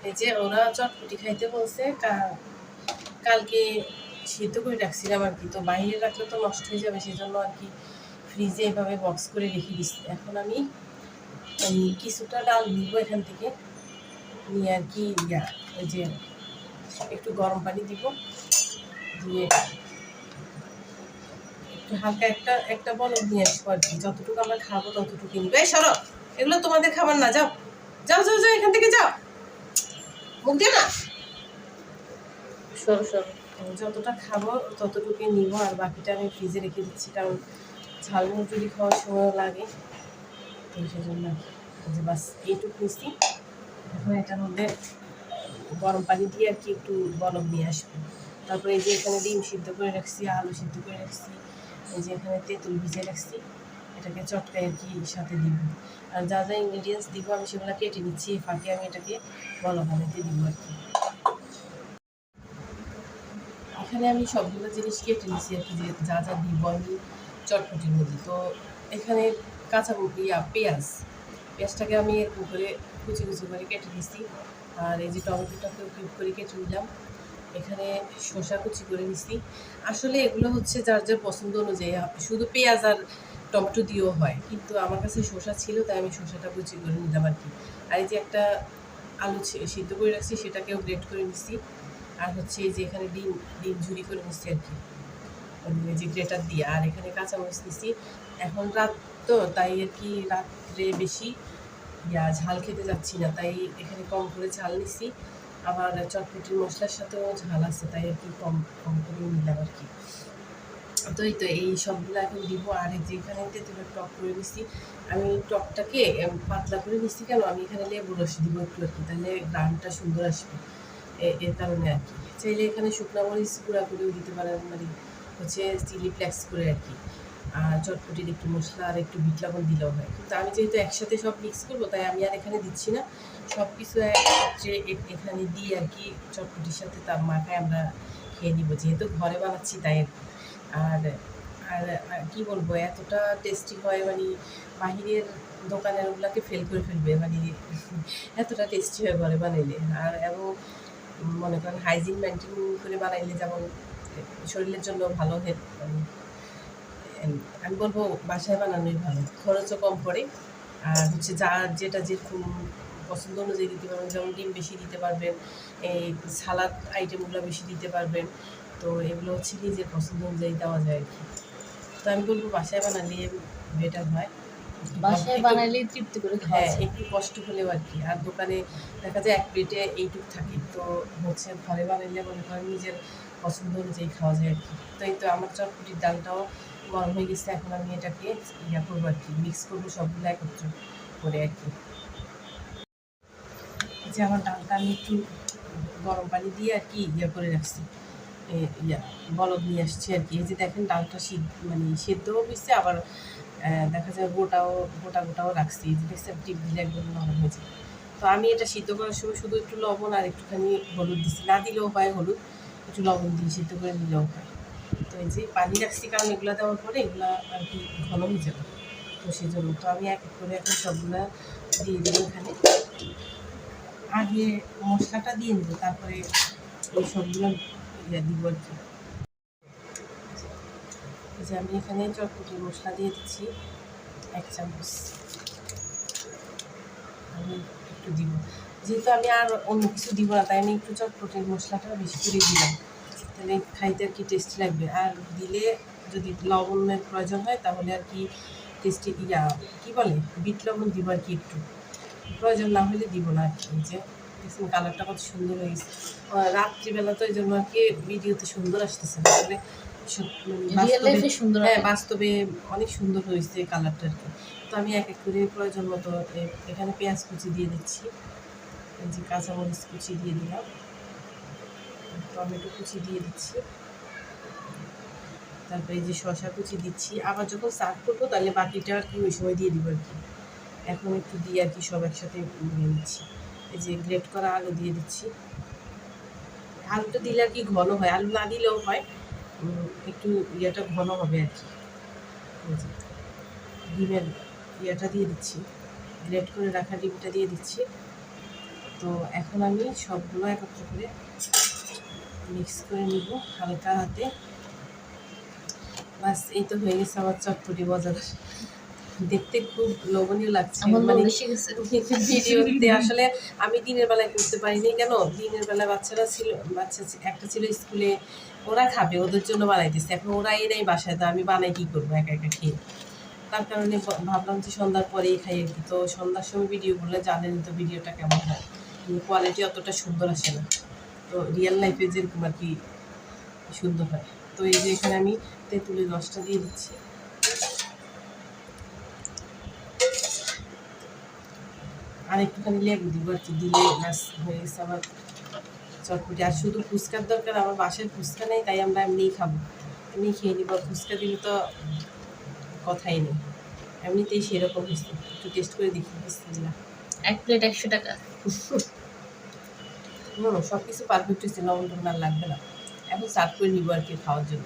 এই যে ওরা চটপটি খাইতে বলছে, কালকে সিদ্ধ করে রাখছিলাম আর কি, তো বাইরে রাখলে তো নষ্ট হয়ে যাবে, সেই জন্য আর কি ফ্রিজে এভাবে বক্স করে রেখে দিচ্ছি। এখন আমি কিছুটা ডাল নিব এখান থেকে নিয়ে আর কি ওই যে একটু গরম পানি দিব, দিয়ে একটু হালকা একটা বলক নিয়ে আসবো আর কি, যতটুকু আমরা খাবো ততটুকু নিবো। এই সরো, এগুলো তোমাদের খাবার না, যাও যাও যাও যাও, এখান থেকে যাও, মুখ দিয়ে না, সরো সরো। যতটা খাবো ততটুকুই নিব, আর বাকিটা আমি ফ্রিজে রেখে দিচ্ছি, কারণ ঝালমুড় যদি খাওয়ার সময় লাগে, তো সেজন্য যে বাস এইটুকু নিচ্ছি। এখন এটার মধ্যে গরম পানি দিয়ে আর কি একটু বলক নিয়ে আসবো। তারপরে এই যে এখানে ডিম সিদ্ধ করে রাখছি, আলু সিদ্ধ করে রাখছি, এই যে এখানে তেঁতুল ভিজে রাখছি, এটাকে চটকায় আর কি সাথে দিব। আর যা যা ইনগ্রিডিয়েন্টস দিব আমি সেগুলো কেটে নিচ্ছি, ফাঁকে আমি এটাকে বলক বানাতে দিব আর কি। এখানে আমি সবগুলো জিনিস কেটে নিচ্ছি আর কি, যে যা যা দিব আমি চটপটির মধ্যে। তো এখানে কাঁচা পেঁয়াজটাকে আমি এরকম করে কুচি কুচি করে কেটে নিচ্ছি, আর এই যে টমেটোটাকেও কিউব করে কেটে নিলাম। এখানে শসা কুচি করে নিচ্ছি। আসলে এগুলো হচ্ছে যার যার পছন্দ অনুযায়ী, শুধু পেঁয়াজ আর টমেটো দিয়েও হয়, কিন্তু আমার কাছে শসা ছিল তাই আমি শসাটা কুচি করে নিলাম আর কি। আর এই যে একটা আলু সিদ্ধ করে রাখছি, সেটাকেও গ্রেট করে নিচ্ছি। আর হচ্ছে এই যে এখানে ডিম ঝুরি করে নিচ্ছি আর কি, এই যে গ্রেটার দিয়ে। আর এখানে কাঁচামরিচ নিচ্ছি, এখন রাত তো তাই আর কি রাত্রে বেশি ঝাল খেতে যাচ্ছি না, তাই এখানে কম করে ঝাল নিচ্ছি। আবার চটপটির মশলার সাথেও ঝাল আছে, তাই আর কি কম কম করে নিলাম আর কি। তো এই তো এই সবগুলো এখন দিব। আর এই যে এখানে তেঁতুলের টক করে নিচ্ছি, আমি টকটাকে পাতলা করে নিচ্ছি, কেন আমি এখানে লেবু রস দিব একটু আর কি, তাহলে গ্রানটা সুন্দর আসবে, এর কারণে আর কি। চাইলে এখানে শুকনো মরিচ গুঁড়া করেও দিতে পারেন, মানে হচ্ছে চিলি ফ্লেক্স করে আর কি। আর চটপটির একটু মশলা আর একটু বিট লবণ দিলেও হয়, কিন্তু আমি যেহেতু একসাথে সব মিক্স করবো তাই আমি আর এখানে দিচ্ছি না, সব কিছু এখানে দিয়ে আর কি চটপটির সাথে তার মাখায় আমরা খেয়ে নিব, যেহেতু ঘরে বানাচ্ছি তাই আর কি। আর আর কি বলবো, এতটা টেস্টি হয়, মানে বাহিরের দোকানের ওগুলাকে ফেল করে ফেলবে, মানে এতটা টেস্টি হয় ঘরে বানাইলে। আর এবং মনে করেন হাইজিন মেনটেন করে বানাইলে যেমন শরীরের জন্য ভালো, মানে আমি বলবো বাসায় বানানোই ভালো, খরচও কম পড়ে। আর হচ্ছে যেটা যেরকম পছন্দ অনুযায়ী দিতে পারবেন, যেমন ডিম বেশি দিতে পারবেন, এই সালাদ আইটেমগুলো বেশি দিতে পারবেন, তো এগুলো হচ্ছে নিজের পছন্দ অনুযায়ী দেওয়া যায় আর কি। তো আমি বলবো বাসায় বানালে বেটার হয়, বাসায় বানালেই তৃপ্তি করে খাওয়া হ্যাঁ, যায়। একটু কষ্ট হলেও আর কি। আর দোকানে দেখা যায় এক প্লেটে এইটুক থাকে, তো হচ্ছে ঘরে বানাইলে মনে করেন নিজের পছন্দ অনুযায়ী খাওয়া যায় আর কি। তো এই তো আমার চটপটির ডালটাও গরম হয়ে গেছে, এখন আমি এটাকে করবো আর কি, মিক্স করবো সবগুলো একত্র করে আর কি। যে আমার ডালটা আমি একটু গরম পানি দিয়ে আর কি করে রাখছি, বলদ নিয়ে আসছি আর কি। এই যে দেখেন ডালটা মানে সেদ্ধও হয়েছে, আবার দেখা যায় গোটাও রাখছি, এই যে দেখছি টিপ দিলে একদম নরম হয়ে যায়। তো আমি এটা সিদ্ধ করার সময় শুধু একটু লবণ আর একটুখানি হলুদ দিচ্ছি, না দিলেও হয় হলুদ, একটু লবণ দিয়ে সিদ্ধ করে নিলেও হয়। তো এই যে পানি রাখছি, কারণ এগুলো দেওয়ার পরে এগুলো আর কি ঘন হয়ে যাবে, তো সেই জন্য। তো আমি এক এক করে এখন সবগুলা দিয়ে দেবো এখানে, আগে মশলাটা দিয়ে নেবো, তারপরে এই সবগুলো দিব আর কি। যে আমি এখানে চটপটির মশলা দিয়ে দিচ্ছি 1 চামচ, আমি একটু দিব, যেহেতু আমি আর অন্য কিছু দিব না, তাই আমি একটু চটপটির মশলাটা বেশি করে দিলাম, তাহলে খাইতে আর কি টেস্টি লাগবে। আর দিলে যদি লবণের প্রয়োজন হয় তাহলে আর কি টেস্টি কী বলে বিট লবণ দিব আর কি, একটু প্রয়োজন না হলে দিব না আর কি। যে দেখুন কালারটা কত সুন্দর হয়ে গেছে, রাত্রিবেলা তো এই জন্য আর কি ভিডিওতে সুন্দর আসতেছে না, আসলে হ্যাঁ বাস্তবে অনেক সুন্দর হয়েছে কালারটা আর কি। তো আমি এক এক করে প্রয়োজন মতো এখানে পেঁয়াজ কুচি দিয়ে দিচ্ছি, এই যে কাঁচামরিচ কুচি দিয়ে দিলাম, টমেটো কুচি দিয়ে দিচ্ছি, তারপরে এই যে শসা কুচি দিচ্ছি। আবার যখন সার্ভ করবো তাহলে বাকিটা আর কি ওই সময় দিয়ে দিব আর কি, এখন একটু দিয়ে আর কি সব একসাথে নিয়ে নিচ্ছি। এই যে গ্রেট করা আলু দিয়ে দিচ্ছি, আলুটা দিলে আর কি ঘন হয়, আলু না দিলেও হয়, একটু ঘন হবে আর কি। ডিমের দিয়ে দিচ্ছি, গ্রেট করে রাখা ডিমটা দিয়ে দিচ্ছি। তো এখন আমি সবগুলো একত্র করে মিক্স করে নিব হালকা হাতে। বাস এই তো হয়ে গেছে আমার চটপটি মজাদার। দেখতে খুব লোভনীয় লাগছে। আমার মানে বেশি গেছে। ভিডিওতে আসলে আমি দিনের বেলায় করতে পারিনি কেন, দিনের বেলায় বাচ্চারা ছিল, একটা ছিল স্কুলে, ওরা খাবে, ওদের জন্য বানাইতেছে। এখন ওরা এরাই বাসায়, তো আমি বানাই কী করবো একা একা খেয়ে। তার কারণে ভাবলাম যে সন্ধ্যার পরেই খাই আর কি। তো সন্ধ্যার সময় ভিডিও করলে জানেন তো ভিডিওটা কেমন হয়, কোয়ালিটি অতটা সুন্দর আসে না। তো রিয়েল লাইফে যেরকম আর কি সুন্দর হয়। তো এই যে এখানে আমি তেঁতুলের রসটা দিয়ে দিচ্ছি। আর একটুখানি লেবু দিব আর কি, দিলে ব্যাস হয়ে গেছে আমার চটপটি। আর শুধু ফুচকার দরকার, আমার বাসায় ফুচকা নেই, তাই আমরা এমনিই খাবো, এমনি খেয়ে নিব। ফুচকা দিলে তো কথাই নেই, এমনিতেই সেরকম হয়েছে। একটু টেস্ট করে দেখি, বিসমিল্লাহ। 1 প্লেট 100 টাকা। সব কিছু পারফেক্ট হয়েছে, লবণ টবণ আর লাগবে না। এখন সার্ভ করে নিবো আর কি খাওয়ার জন্য।